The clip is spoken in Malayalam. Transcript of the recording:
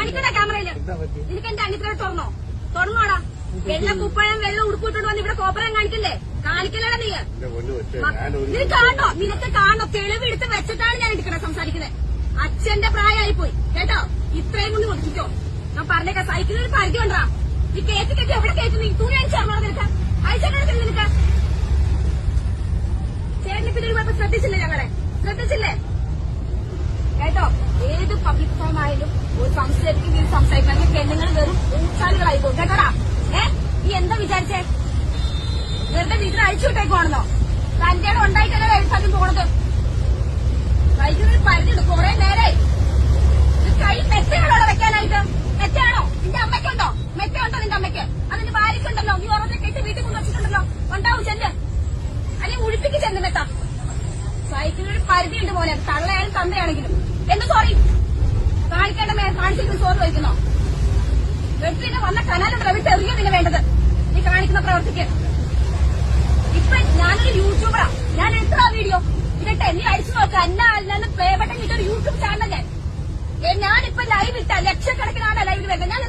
കാണിക്കണ്ട ക്യാമറയില്. നിനക്ക് എന്റെ അനിയത്തിനെ തുറന്നോടാ. വെള്ള കുപ്പായം വെള്ളം ഉടുപ്പിട്ടോണ്ട് വന്ന് ഇവിടെ കോപ്പറം കാണിക്കല്ലേ? കാണിക്കലടാ നീ. നിനക്ക് കാണോ? നിനക്ക് കാണോ? തെളിവെടുത്ത് വെച്ചിട്ടാണ് ഞാൻ എടുക്കണേ സംസാരിക്കുന്നത്. അച്ഛന്റെ പ്രായമായി പോയി കേട്ടോ. ഇത്രയും കൊണ്ട് ഒതുക്കിക്കോ. ഞാൻ പറഞ്ഞേക്കാം. സൈക്കിളിൽ പരിധി കൊണ്ടാ. ഈ കേക്ക് കെട്ടി എവിടെ കയറ്റി? നീ തുണി അയച്ചോ നിനക്ക്? അയച്ചെടുത്തില്ല നിനക്ക്? ചേട്ടന് പിന്നെ ഒരു കുഴപ്പം ശ്രദ്ധിച്ചില്ലേ? ഞങ്ങളെ ശ്രദ്ധിച്ചില്ലേ കേട്ടോ? ഏത് പബ്ലിക് ഫോം ആയാലും ഒരു സംസാരിക്കും സംസാരിക്കാൻ പെണ്ണുങ്ങൾ വെറും ഊച്ചാലുകളായി പോകും കേട്ടോടാ. നീ എന്താ വിചാരിച്ചേ? വെറുതെ വീട്ടിൽ അഴിച്ചു വിട്ടേക്കുവാണെന്നോ? തന്റെ ഉണ്ടായിട്ടല്ലേ എഴുത്താലും പോണത്. വൈകുന്നേരം പരിധിയുണ്ട്. കുറെ നേരെ കൈ മെറ്റയാണോ വെക്കാനായിട്ട്? മെറ്റയാണോ? നിന്റെ അമ്മയ്ക്കുണ്ടോ? മെറ്റയുണ്ടോ നിന്റെ അമ്മയ്ക്ക്? അതിന്റെ ഭാര്യക്കുണ്ടല്ലോ. നീ ഉറഞ്ഞ കെട്ടി വീട്ടിൽ കൊണ്ട് വെച്ചിട്ടുണ്ടല്ലോ. ഉണ്ടാവും ചെല്ല്. അല്ലെങ്കിൽ ഉഴിപ്പിക്ക് ചെന്ന് മെത്ത. സൈക്കിളിൽ പരിധിയുണ്ട് പോലെ. തള്ളയായാലും തന്തയാണെങ്കിലും. എന്ത് സോറി കാണിക്കേണ്ട കാണിച്ചിട്ട് സോറി വയ്ക്കുന്നോ? വെട്ടിന് വന്ന കനാലുണ്ടല്ലോ. വിട്ട് എറിയോ നിന്നെ വേണ്ടത് നീ കാണിക്കുന്ന പ്രവർത്തിക്ക്. ഇപ്പൊ ഞാനൊരു യൂട്യൂബറാ. ഞാൻ എത്ര വീഡിയോ ഇതിട്ട് നീ അയച്ചു നോക്കുക. അല്ലാന്ന് പ്ലേ ബട്ടൺ ഇട്ടൊരു യൂട്യൂബ് ചാനൽ ഞാനിപ്പോ ലൈവ് ഇട്ട ലക്ഷക്കണക്കിനാണ് ലൈവിൽ വരുന്നത്. ഞാൻ